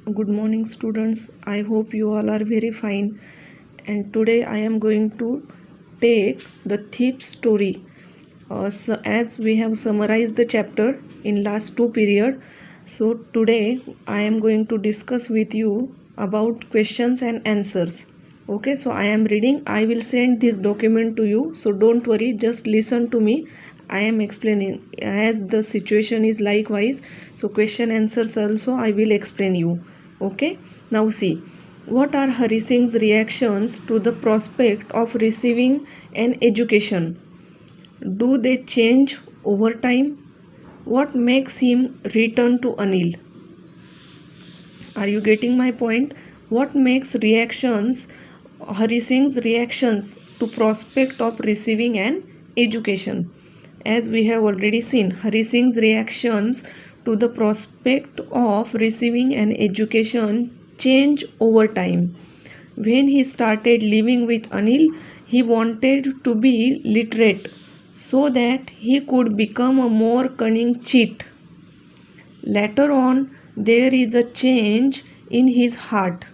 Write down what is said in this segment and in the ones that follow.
Good morning, students. I hope you all are very fine. And today I am going to take the thief story. As we have summarized the chapter in last two period, so today I am going to discuss with you about questions and answers. Okay, so I am reading. I will send this document to you. So don't worry, just listen to me. I am explaining as the situation is likewise. So question answers also I will explain you. Okay, now see, what are Hari Singh's reactions to the prospect of receiving an education? Do they change over time? What makes him return to Anil? Are you getting my point? What makes Hari Singh's reactions to prospect of receiving an education? As we have already seen, Hari Singh's reactions to the prospect of receiving an education change over time. When he started living with Anil, he wanted to be literate so that he could become a more cunning cheat. Later on, there is a change in his heart.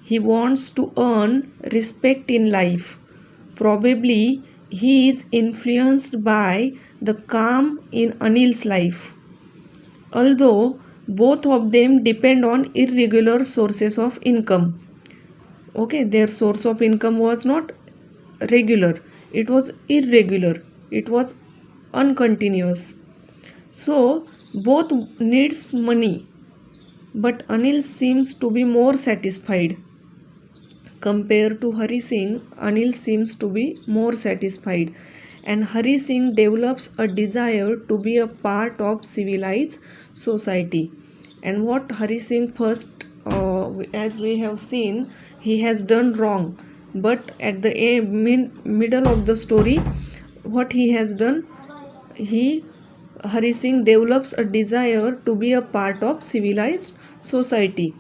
He wants to earn respect in life. Probably he is influenced by the calm in Anil's life. Although both of them depend on irregular sources of income. Okay, their source of income was not regular, it was irregular, it was uncontinuous. So both needs money, but Anil seems to be more satisfied. Compared to Hari Singh, Anil seems to be more satisfied, and Hari Singh develops a desire to be a part of civilized society. And what Hari Singh first, as we have seen, he has done wrong, but at the middle of the story, what he has done, Hari Singh develops a desire to be a part of civilized society.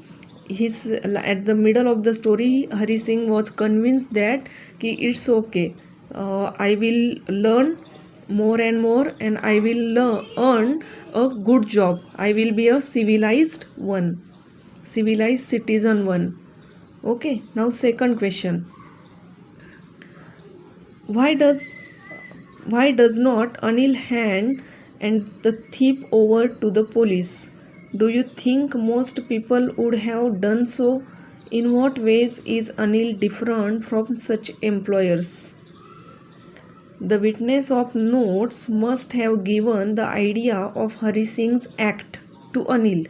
At the middle of the story, Hari Singh was convinced that it's okay. I will learn more and more, and I will earn a good job. I will be a civilized citizen one. Okay. Now second question. Why does not Anil hand and the thief over to the police? Do you think most people would have done so? In what ways is Anil different from such employers? The witness of notes must have given the idea of Hari Singh's act to Anil.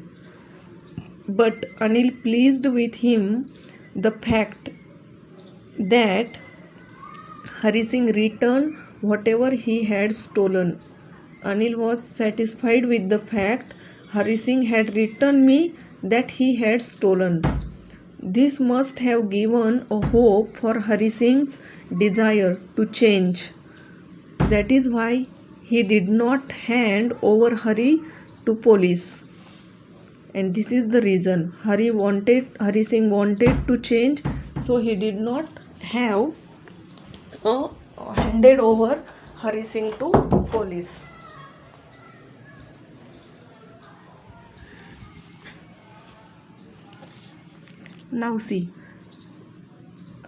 But Anil pleased with him the fact that Hari Singh returned whatever he had stolen. Anil was satisfied with the fact Hari Singh had returned me that he had stolen. This must have given a hope for Hari Singh's desire to change. That is why he did not hand over Hari to police. And this is the reason Hari Singh wanted to change, so he did not have handed over Hari Singh to police. Now see,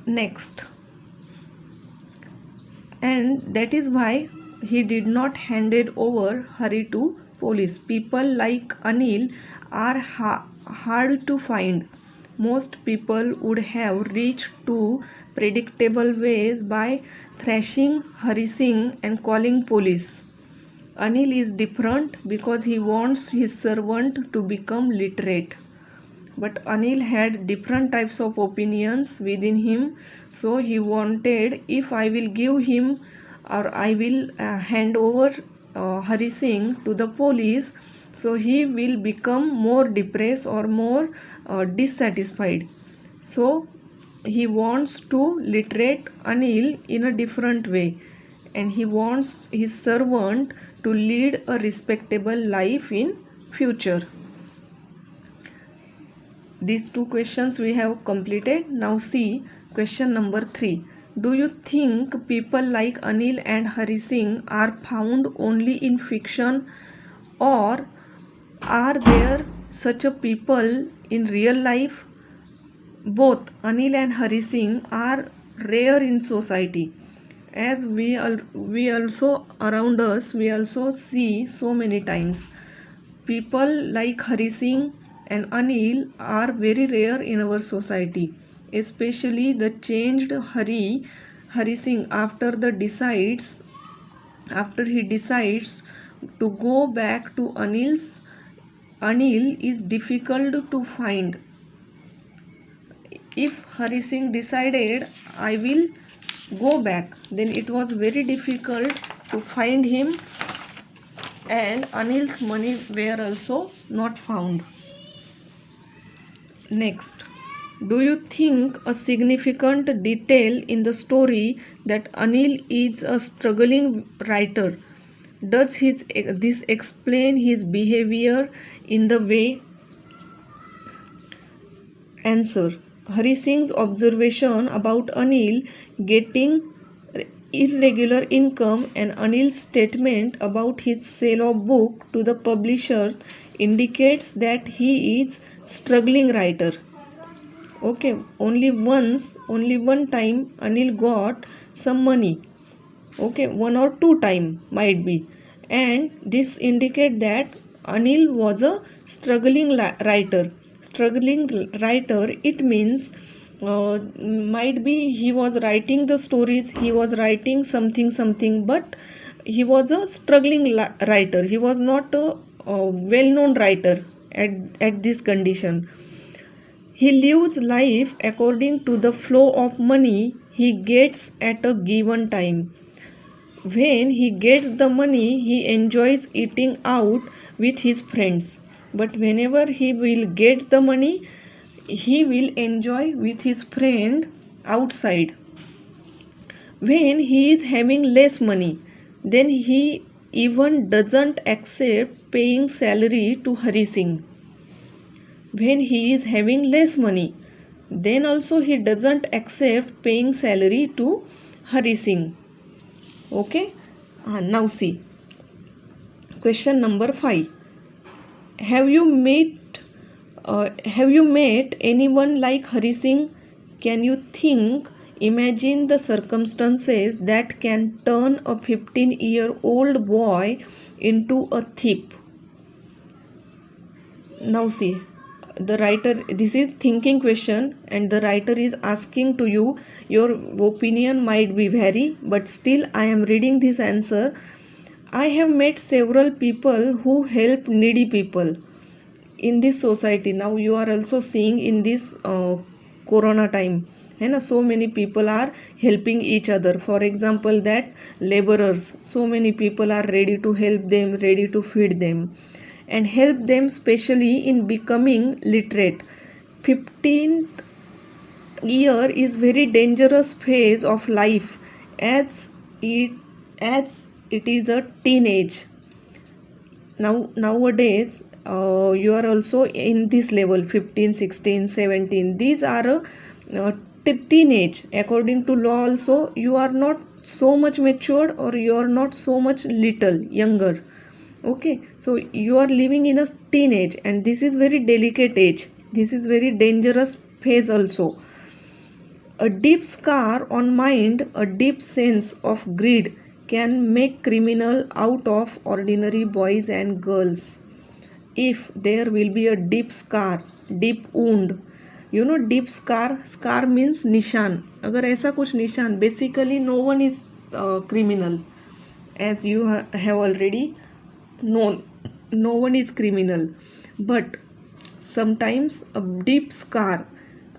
next, and that is why he did not handed over Hari to police. People like Anil are hard to find. Most people would have reached to predictable ways by thrashing Hari Singh and calling police. Anil is different because he wants his servant to become literate. But Anil had different types of opinions within him, so he wanted, if I will give him or I will hand over Hari Singh to the police, so he will become more depressed or more dissatisfied. So he wants to literate Anil in a different way, and he wants his servant to lead a respectable life in future. These two questions we have completed. Now see question number 3. Do you think people like Anil and Hari Singh are found only in fiction, or are there such a people in real life. Both Anil and Hari Singh are rare in society. As we also around us, we also see so many times. People like Hari Singh and Anil are very rare in our society, especially the changed Hari Singh after he decides to go back to Anil is difficult to find. If Hari Singh decided I will go back, then it was very difficult to find him, and Anil's money were also not found. Next, do you think a significant detail in the story that Anil is a struggling writer? Does this explain his behavior in the way? Answer. Hari Singh's observation about Anil getting irregular income and Anil's statement about his sale of book to the publishers indicates that he is struggling writer. Okay, only one time Anil got some money. Okay, one or two time might be, and this indicate that Anil was a struggling writer. Struggling writer, it means might be he was writing the stories, he was writing something, but he was a struggling writer. He was not a well-known writer at this condition. He lives life according to the flow of money he gets at a given time. When he gets the money, he enjoys eating out with his friends. But whenever he will get the money, he will enjoy with his friend outside. When he is having less money, then he even doesn't accept paying salary to Hari Singh. When he is having less money, then also he doesn't accept paying salary to Hari Singh. Okay, now see question number 5. Have you met anyone like Hari Singh? Can you imagine the circumstances that can turn a 15-year-old boy into a thief? Now see, the writer, this is thinking question, and the writer is asking to you. Your opinion might be vary, but still I am reading this answer. I have met several people who help needy people in this society. Now you are also seeing in this corona time, and so many people are helping each other. For example, that laborers, so many people are ready to help them, ready to feed them and help them, especially in becoming literate. 15th year is very dangerous phase of life, as it is a teenage. Nowadays you are also in this level, 15, 16, 17. These are teenage. According to law also, you are not so much matured or you are not so much little younger. Okay, so you are living in a teenage, and this is very delicate age. This is very dangerous phase also. A deep scar on mind, a deep sense of greed can make criminal out of ordinary boys and girls. If there will be a deep scar, deep wound, you know, deep scar means nishan. अगर ऐसा कुछ निशान, basically no one is criminal, as you have already known. No one is criminal, but sometimes a deep scar,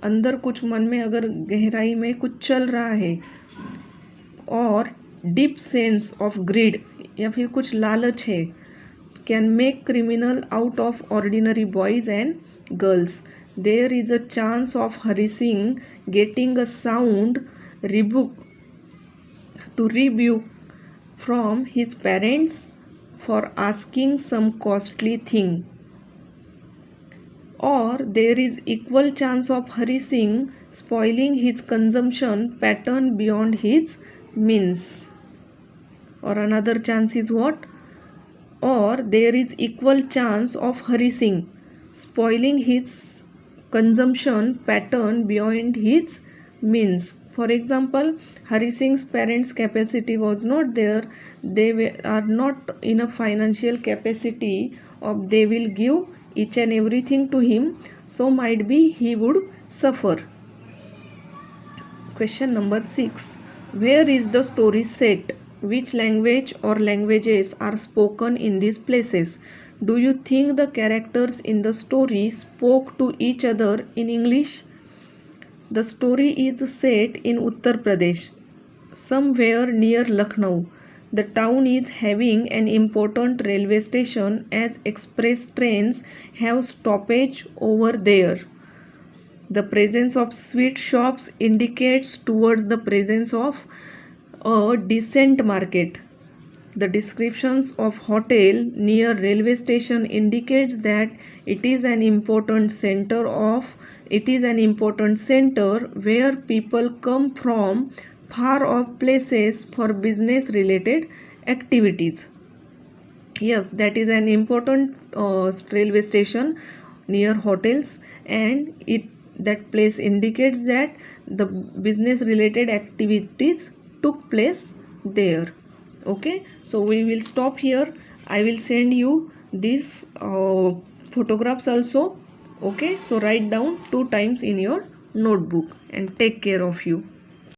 अंदर कुछ मन में अगर गहराई में कुछ चल रहा है, और deep sense of greed या फिर कुछ लालच है, can make criminal out of ordinary boys and girls. There is a chance of Hari Singh getting a sound rebuke from his parents for asking some costly thing, or there is equal chance of Hari Singh spoiling his consumption pattern beyond his means. Or another chance is what? Or there is equal chance of Hari Singh spoiling his consumption pattern beyond his means. For example, Hari Singh's parents' capacity was not there. Are not in a financial capacity of they will give each and everything to him. So might be he would suffer. Question number 6. Where is the story set? Which language or languages are spoken in these places? Do you think the characters in the story spoke to each other in English? The story is set in Uttar Pradesh, somewhere near Lucknow. The town is having an important railway station as express trains have stoppage over there. The presence of sweet shops indicates towards the presence of a decent market. The descriptions of hotel near railway station indicates that it is an important center where people come from far off places for business related activities. Yes, that is an important railway station near hotels, and that place indicates that the business related activities took place there. Okay, so we will stop here. I will send you these photographs also. Okay, so write down 2 times in your notebook and take care of you.